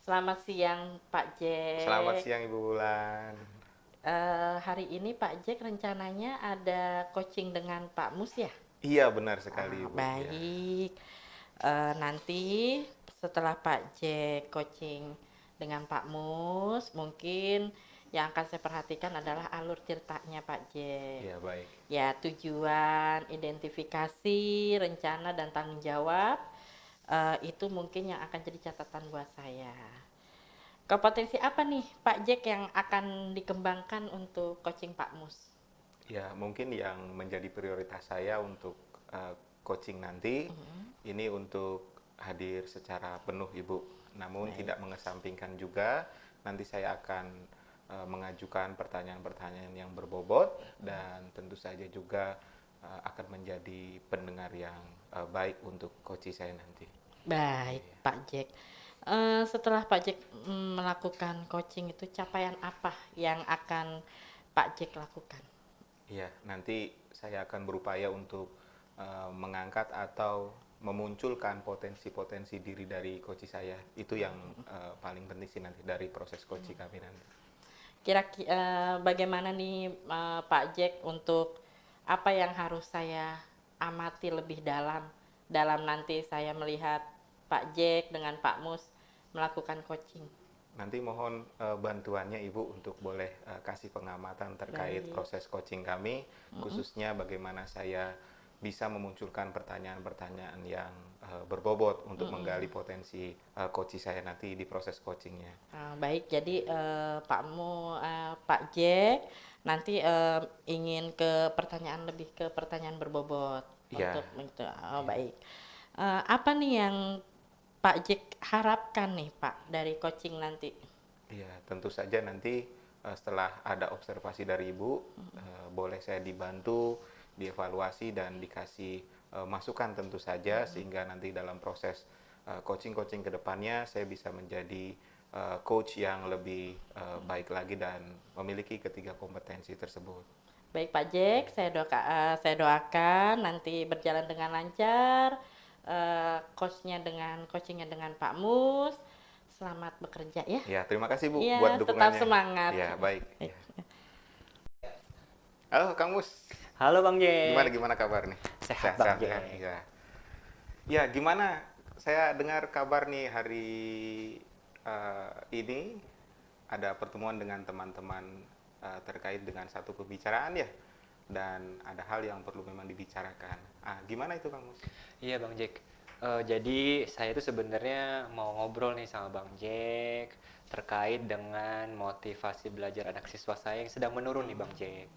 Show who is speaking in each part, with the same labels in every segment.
Speaker 1: Selamat siang Pak
Speaker 2: Selamat
Speaker 1: Jack.
Speaker 2: siang Ibu Bulan.
Speaker 1: Hari ini Pak Jack rencananya ada coaching dengan Pak Mus ya?
Speaker 2: Iya benar sekali Ibu. Ya.
Speaker 1: Baik. Nanti setelah Pak Jack coaching dengan Pak Mus, mungkin yang akan saya perhatikan adalah alur ceritanya Pak Jack.
Speaker 2: Iya baik.
Speaker 1: Ya, tujuan, identifikasi, rencana, dan tanggung jawab. Itu mungkin yang akan jadi catatan buat saya. Kompetensi apa nih Pak Jack yang akan dikembangkan untuk coaching Pak Mus?
Speaker 2: Ya mungkin yang menjadi prioritas saya untuk coaching nanti ini untuk hadir secara penuh Ibu. Namun
Speaker 1: Baik.
Speaker 2: tidak mengesampingkan juga nanti saya akan mengajukan pertanyaan-pertanyaan yang berbobot dan tentu saja juga akan menjadi pendengar yang baik untuk coaching saya nanti.
Speaker 1: Baik,
Speaker 2: Iya.
Speaker 1: Pak Jack. Setelah Pak Jack melakukan coaching itu, capaian apa yang akan Pak Jack lakukan?
Speaker 2: Iya, nanti saya akan berupaya untuk mengangkat atau memunculkan potensi-potensi diri dari coach saya. Itu yang paling penting sih nanti dari proses coach kami nanti.
Speaker 1: Kira-kira bagaimana nih Pak Jack untuk apa yang harus saya amati lebih dalam nanti saya melihat Pak Jack dengan Pak Mus melakukan coaching?
Speaker 2: Nanti mohon bantuannya Ibu untuk boleh kasih pengamatan terkait
Speaker 1: Baik.
Speaker 2: proses coaching kami, khususnya bagaimana saya bisa memunculkan pertanyaan-pertanyaan yang berbobot untuk menggali potensi coach saya nanti di proses coachingnya.
Speaker 1: Baik, jadi Pak Jack nanti ingin ke pertanyaan lebih ke pertanyaan berbobot
Speaker 2: Iya,
Speaker 1: untuk itu. Oh,
Speaker 2: iya.
Speaker 1: baik. Apa nih yang Pak Jack harapkan nih Pak dari coaching nanti?
Speaker 2: Iya, tentu saja nanti setelah ada observasi dari Ibu, boleh saya dibantu, dievaluasi dan dikasih masukan tentu saja sehingga nanti dalam proses coaching-coaching ke depannya saya bisa menjadi coach yang lebih baik lagi dan memiliki ketiga kompetensi tersebut.
Speaker 1: Baik Pak Jack, saya doakan nanti berjalan dengan lancar, coachingnya dengan Pak Mus. Selamat bekerja ya.
Speaker 2: Ya, terima kasih Bu buat
Speaker 1: Iya, tetap
Speaker 2: dukungannya.
Speaker 1: semangat.
Speaker 2: Ya, baik.
Speaker 1: Baik.
Speaker 2: Ya. Halo Kang Mus,
Speaker 3: Halo Bang
Speaker 2: gimana
Speaker 3: Jack,
Speaker 2: gimana kabar nih?
Speaker 3: sehat Bang
Speaker 2: Sehat-sehat kan?
Speaker 3: Jack.
Speaker 2: Iya. Ya, gimana? Saya dengar kabar nih hari ini ada pertemuan dengan teman-teman terkait dengan satu pembicaraan ya, dan ada hal yang perlu memang dibicarakan. Gimana itu Kang Mus?
Speaker 3: Iya Bang Jack. Jadi saya tuh sebenarnya mau ngobrol nih sama Bang Jack terkait dengan motivasi belajar anak siswa saya yang sedang menurun nih Bang Jack.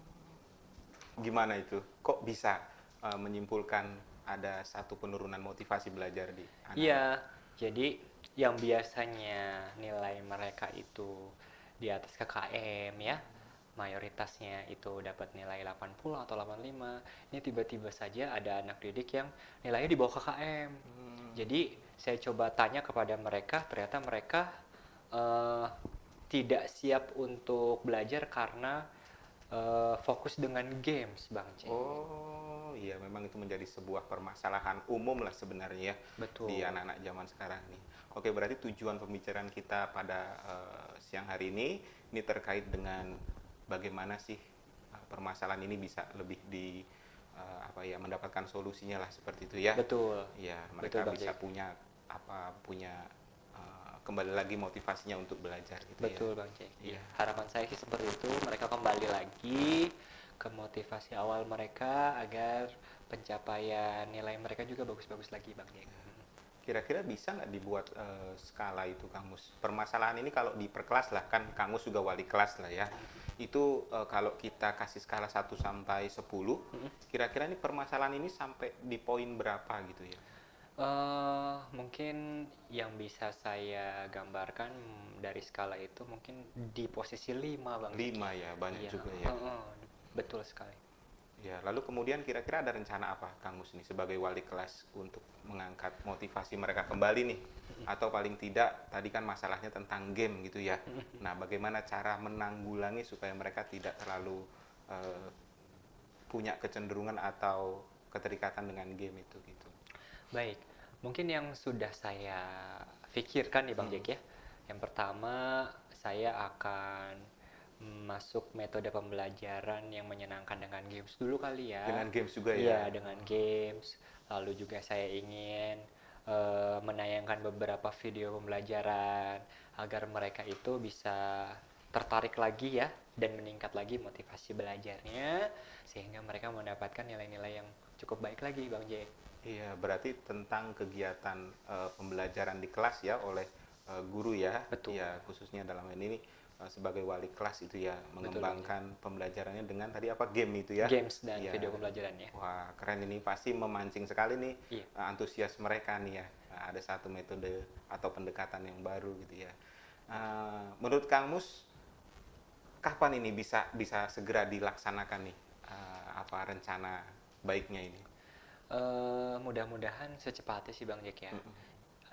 Speaker 2: Gimana itu? Kok bisa menyimpulkan ada satu penurunan motivasi belajar di anak-anak?
Speaker 3: Iya, jadi yang biasanya nilai mereka itu di atas KKM ya, mayoritasnya itu dapat nilai 80 atau 85. Ini tiba-tiba saja ada anak didik yang nilainya di bawah KKM. Jadi saya coba tanya kepada mereka, ternyata mereka eh, tidak siap untuk belajar karena fokus dengan games, Bang C.
Speaker 2: Oh, iya memang itu menjadi sebuah permasalahan umum lah sebenarnya ya di
Speaker 3: Betul.
Speaker 2: anak-anak zaman sekarang nih. Oke, berarti tujuan pembicaraan kita pada siang hari ini terkait dengan bagaimana sih permasalahan ini bisa lebih di apa ya mendapatkan solusinya lah seperti itu ya.
Speaker 3: Betul.
Speaker 2: Ya,
Speaker 3: Betul
Speaker 2: mereka
Speaker 3: Bang
Speaker 2: bisa
Speaker 3: Jack.
Speaker 2: punya kembali lagi motivasinya untuk belajar gitu ya.
Speaker 3: Betul Bang Jack.
Speaker 2: Iya.
Speaker 3: Ya, harapan saya sih seperti itu, mereka kembali lagi ke motivasi awal mereka agar pencapaian nilai mereka juga bagus-bagus lagi Bang Jack.
Speaker 2: Kira-kira bisa nggak dibuat skala itu Kang Mus? Permasalahan ini kalau di perkelas lah, kan Kang Mus juga wali kelas lah ya. Itu kalau kita kasih skala 1 sampai 10, kira-kira ini permasalahan ini sampai di poin berapa gitu ya?
Speaker 3: Mungkin yang bisa saya gambarkan dari skala itu mungkin di posisi 5 Bang Jack.
Speaker 2: 5 ya, banyak
Speaker 3: Iya,
Speaker 2: juga ya.
Speaker 3: betul sekali.
Speaker 2: Ya, lalu kemudian kira-kira ada rencana apa Kang Mus nih sebagai wali kelas untuk mengangkat motivasi mereka kembali nih? Atau paling tidak tadi kan masalahnya tentang game gitu ya. Nah, bagaimana cara menanggulangi supaya mereka tidak terlalu eh, punya kecenderungan atau keterikatan dengan game itu gitu.
Speaker 3: Baik, mungkin yang sudah saya pikirkan nih Bang Jack ya, Yang pertama, saya akan masuk metode pembelajaran yang menyenangkan dengan games dulu kali ya.
Speaker 2: Dengan games juga
Speaker 3: Iya,
Speaker 2: ya.
Speaker 3: dengan games. Lalu juga saya ingin menayangkan beberapa video pembelajaran agar mereka itu bisa tertarik lagi ya dan meningkat lagi motivasi belajarnya sehingga mereka mendapatkan nilai-nilai yang cukup baik lagi, Bang Jack.
Speaker 2: Iya, berarti tentang kegiatan pembelajaran di kelas ya oleh guru ya.
Speaker 3: Betul.
Speaker 2: Iya, khususnya dalam hal ini sebagai wali kelas itu ya
Speaker 3: Betul,
Speaker 2: mengembangkan pembelajarannya dengan tadi apa game itu ya.
Speaker 3: Games dan
Speaker 2: Iya.
Speaker 3: video pembelajarannya.
Speaker 2: Wah, keren ini pasti memancing sekali nih
Speaker 3: Iya.
Speaker 2: antusias mereka nih ya. Ada satu metode atau pendekatan yang baru gitu ya. Menurut Kang Mus, kapan ini bisa bisa segera dilaksanakan nih? Apa rencana baiknya ini?
Speaker 3: Mudah-mudahan secepatnya sih Bang Jack ya.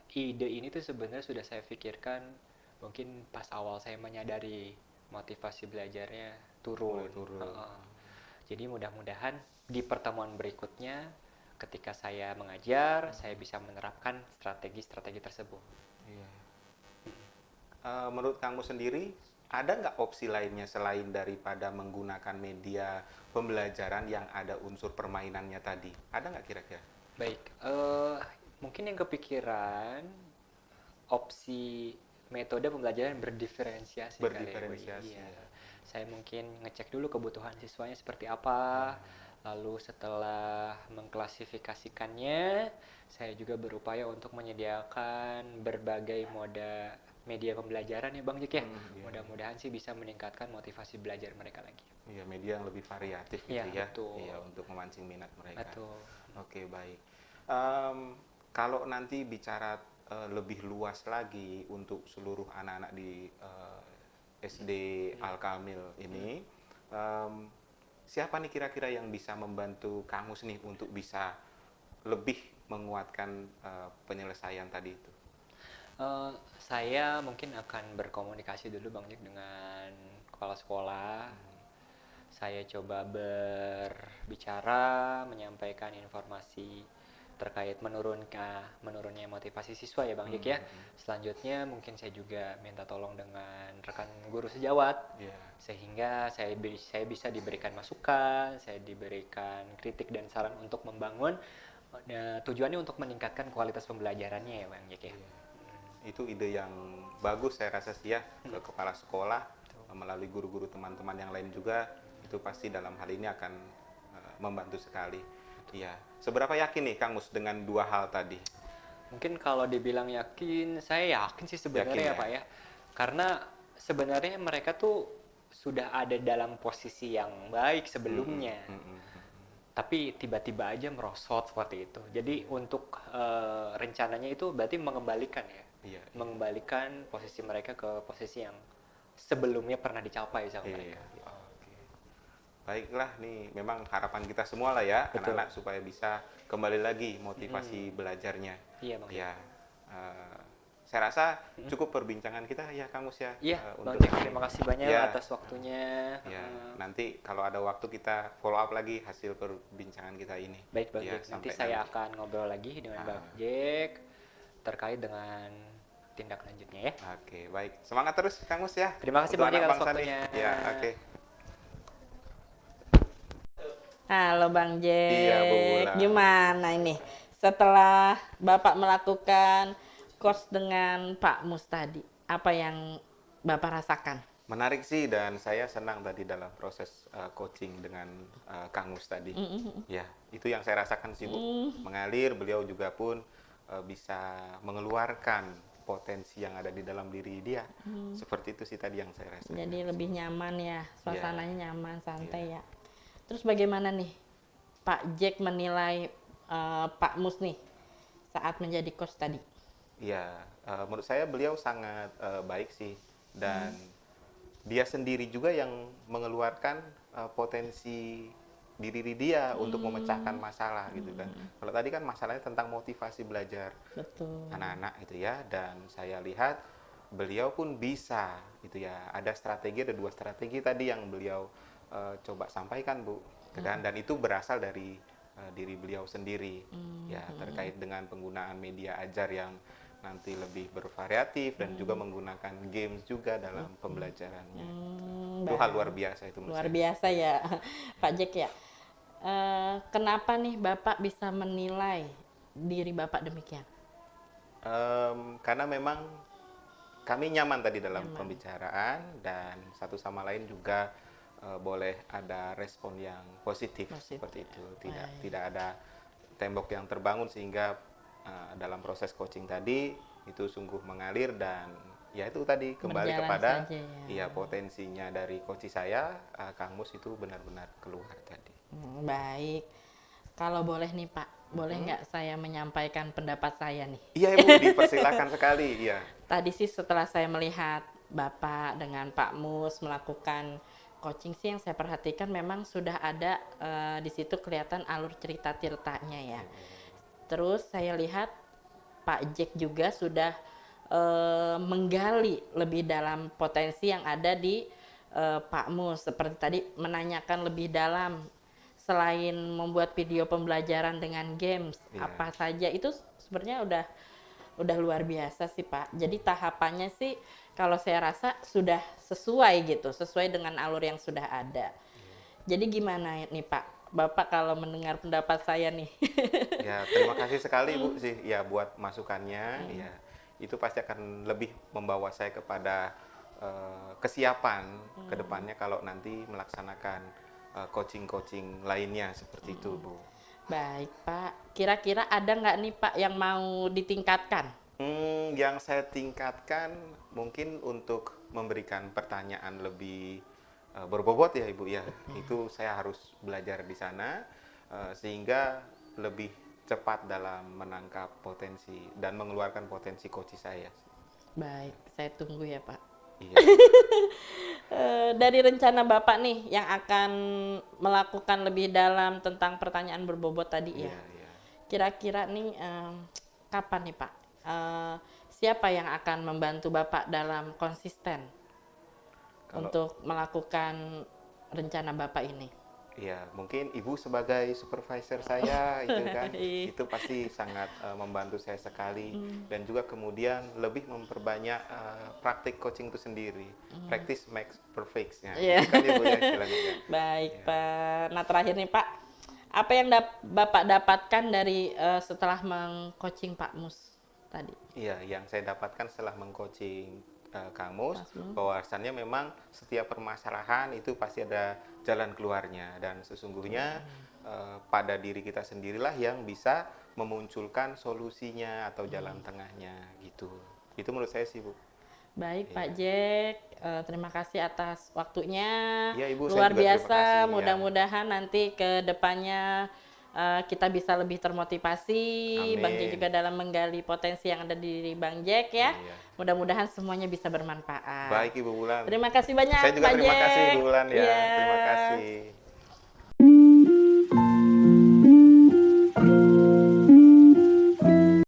Speaker 3: Ide ini tuh sebenarnya sudah saya pikirkan mungkin pas awal saya menyadari motivasi belajarnya turun.
Speaker 2: Mulai turun.
Speaker 3: Heeh. Jadi mudah-mudahan di pertemuan berikutnya ketika saya mengajar, saya bisa menerapkan strategi-strategi tersebut.
Speaker 2: Iya. Menurut kamu sendiri, ada nggak opsi lainnya selain daripada menggunakan media pembelajaran yang ada unsur permainannya tadi? Ada nggak kira-kira?
Speaker 3: Baik, mungkin yang kepikiran opsi metode pembelajaran berdiferensiasi kali ya, Bu.
Speaker 2: Berdiferensiasi,
Speaker 3: Iya.
Speaker 2: ya.
Speaker 3: Saya mungkin ngecek dulu kebutuhan siswanya seperti apa, lalu setelah mengklasifikasikannya, saya juga berupaya untuk menyediakan berbagai moda media pembelajaran ya Bang Jek ya.
Speaker 2: Iya.
Speaker 3: Mudah-mudahan sih bisa meningkatkan motivasi belajar mereka lagi.
Speaker 2: Iya, media yang lebih variatif gitu
Speaker 3: Iya,
Speaker 2: ya.
Speaker 3: betul.
Speaker 2: Iya, untuk memancing minat mereka.
Speaker 3: Betul.
Speaker 2: Oke, baik. Kalau nanti bicara lebih luas lagi untuk seluruh anak-anak di SD Al-Kamil ini, siapa nih kira-kira yang bisa membantu Kamus nih untuk bisa lebih menguatkan penyelesaian tadi itu?
Speaker 3: Saya mungkin akan berkomunikasi dulu Bang Jack dengan kepala sekolah. Saya coba berbicara, menyampaikan informasi terkait menurunnya motivasi siswa ya Bang Jack ya. Selanjutnya mungkin saya juga minta tolong dengan rekan guru sejawat.
Speaker 2: Iya.
Speaker 3: Sehingga saya bisa diberikan masukan, saya diberikan kritik dan saran untuk membangun. Tujuannya untuk meningkatkan kualitas pembelajarannya ya Bang Jack ya.
Speaker 2: Itu ide yang bagus saya rasa sih ya, ke kepala sekolah melalui guru-guru teman-teman yang lain juga, itu pasti dalam hal ini akan membantu sekali. Iya. Seberapa yakin nih Kang Mus dengan dua hal tadi?
Speaker 3: Mungkin kalau dibilang yakin, saya yakin sih
Speaker 2: Yakin
Speaker 3: sebenarnya ya
Speaker 2: ya?
Speaker 3: Pak ya. Karena sebenarnya mereka tuh sudah ada dalam posisi yang baik sebelumnya. Tapi tiba-tiba aja merosot seperti itu. Jadi untuk rencananya itu berarti mengembalikan ya.
Speaker 2: Iya.
Speaker 3: Mengembalikan posisi mereka ke posisi yang sebelumnya pernah dicapai sama mereka.
Speaker 2: Oke. Baiklah, nih memang harapan kita semua lah ya,
Speaker 3: Betul.
Speaker 2: anak-anak supaya bisa kembali lagi motivasi belajarnya.
Speaker 3: Iya, Bang.
Speaker 2: Ya, saya rasa cukup perbincangan kita ya, Kang Mus ya.
Speaker 3: Iya, Bang
Speaker 2: untuk
Speaker 3: Jack, terima kasih banyak
Speaker 2: Ya.
Speaker 3: atas waktunya.
Speaker 2: Ya, nanti kalau ada waktu kita follow up lagi hasil perbincangan kita ini.
Speaker 3: Baik, Bang
Speaker 2: Ya,
Speaker 3: Jack. Nanti
Speaker 2: sampai
Speaker 3: saya akan ngobrol lagi dengan Bang Jack terkait dengan tindak lanjutnya ya.
Speaker 2: Oke, baik. Semangat terus, Kang Mus ya.
Speaker 3: Terima kasih
Speaker 2: Untuk
Speaker 3: banyak
Speaker 2: anak
Speaker 3: atas
Speaker 2: bangsa nih.
Speaker 3: waktunya.
Speaker 2: Ya, oke.
Speaker 1: Halo Bang Jack,
Speaker 2: Iya, Bu Wulan.
Speaker 1: gimana ini? Setelah Bapak melakukan course dengan Pak Mus tadi, apa yang Bapak rasakan?
Speaker 2: Menarik sih, dan saya senang tadi dalam proses coaching dengan Kang Mus tadi. Ya, itu yang saya rasakan sih Bu. Mengalir, beliau juga pun bisa mengeluarkan potensi yang ada di dalam diri dia. Seperti itu sih tadi yang saya rasakan.
Speaker 1: Jadi lebih nyaman ya, suasananya nyaman, santai ya. Terus bagaimana nih Pak Jack menilai Pak Mus nih saat menjadi coach tadi?
Speaker 2: Iya, menurut saya beliau sangat baik sih, dan dia sendiri juga yang mengeluarkan potensi diri dia untuk memecahkan masalah gitu kan. Kalau tadi kan masalahnya tentang motivasi belajar
Speaker 1: Betul.
Speaker 2: anak-anak itu ya, dan saya lihat beliau pun bisa gitu ya. Ada dua strategi tadi yang beliau coba sampaikan Bu, dan itu berasal dari diri beliau sendiri ya, terkait dengan penggunaan media ajar yang nanti lebih bervariatif dan juga menggunakan games juga dalam pembelajarannya. Itu hal luar biasa itu menurut
Speaker 1: Luar
Speaker 2: saya.
Speaker 1: biasa ya, Pak Jack ya. Kenapa nih Bapak bisa menilai diri Bapak demikian?
Speaker 2: Karena memang kami nyaman tadi dalam pembicaraan dan satu sama lain juga boleh ada respon yang positif,
Speaker 1: Positif.
Speaker 2: seperti itu. Tidak
Speaker 1: Baik.
Speaker 2: tidak ada tembok yang terbangun sehingga dalam proses coaching tadi itu sungguh mengalir dan ya itu tadi kembali
Speaker 1: Berjalan
Speaker 2: kepada
Speaker 1: saja ya.
Speaker 2: potensinya dari coach saya, Kang Mus itu benar-benar keluar tadi.
Speaker 1: Baik. Kalau boleh nih Pak, boleh nggak saya menyampaikan pendapat saya nih?
Speaker 2: Iya Ibu, dipersilakan sekali. Iya.
Speaker 1: Tadi sih setelah saya melihat Bapak dengan Pak Mus melakukan coaching sih yang saya perhatikan memang sudah ada di situ kelihatan alur cerita ceritanya ya. Terus saya lihat Pak Jack juga sudah menggali lebih dalam potensi yang ada di Pak Mus. Seperti tadi menanyakan lebih dalam selain membuat video pembelajaran dengan games,
Speaker 2: Iya.
Speaker 1: apa saja itu sebenarnya udah luar biasa sih Pak. Jadi tahapannya sih kalau saya rasa sudah sesuai gitu, sesuai dengan alur yang sudah ada. Jadi gimana nih Pak? Bapak kalau mendengar pendapat saya nih.
Speaker 2: Ya, terima kasih sekali Bu sih ya buat masukannya. Ya, itu pasti akan lebih membawa saya kepada kesiapan ke depannya kalau nanti melaksanakan coaching-coaching lainnya seperti itu, Bu.
Speaker 1: Baik Pak, kira-kira ada nggak nih Pak yang mau ditingkatkan?
Speaker 2: Yang saya tingkatkan mungkin untuk memberikan pertanyaan lebih berbobot ya Ibu ya. Itu saya harus belajar di sana sehingga lebih cepat dalam menangkap potensi dan mengeluarkan potensi coach saya.
Speaker 1: Baik, saya tunggu ya Pak.
Speaker 2: Iya.
Speaker 1: Dari rencana Bapak nih yang akan melakukan lebih dalam tentang pertanyaan berbobot tadi ya.
Speaker 2: Iya, iya.
Speaker 1: Kira-kira nih kapan nih Pak? Siapa yang akan membantu Bapak dalam konsisten untuk melakukan rencana Bapak ini?
Speaker 2: Iya, mungkin Ibu sebagai supervisor saya itu kan itu pasti sangat membantu saya sekali dan juga kemudian lebih memperbanyak praktik coaching itu sendiri. Practice makes perfect. Ya,
Speaker 1: Iya.
Speaker 2: itu kan Ibu ya istilahnya. Ya.
Speaker 1: Baik Pak. Nah terakhir nih Pak, apa yang Bapak dapatkan dari setelah mengcoaching Pak Mus tadi?
Speaker 2: Iya, yang saya dapatkan setelah mengcoaching Kang Mus, bahwasannya memang setiap permasalahan itu pasti ada jalan keluarnya dan sesungguhnya pada diri kita sendirilah yang bisa memunculkan solusinya atau jalan tengahnya gitu. Itu menurut saya sih Bu.
Speaker 1: Baik Pak Jack, terima kasih atas waktunya.
Speaker 2: Iya, Ibu, saya
Speaker 1: Luar
Speaker 2: juga terima
Speaker 1: biasa,
Speaker 2: kasih, ya.
Speaker 1: mudah-mudahan nanti ke depannya kita bisa lebih termotivasi.
Speaker 2: Amin.
Speaker 1: Bang Jack juga dalam menggali potensi yang ada di diri Bang Jack ya.
Speaker 2: Iya.
Speaker 1: Mudah-mudahan semuanya bisa bermanfaat.
Speaker 2: Baik Ibu Bulan.
Speaker 1: Terima kasih banyak
Speaker 2: Saya juga
Speaker 1: Pak
Speaker 2: terima kasih
Speaker 1: Jack.
Speaker 2: Ibu Bulan ya.
Speaker 1: Iya.
Speaker 2: Terima kasih.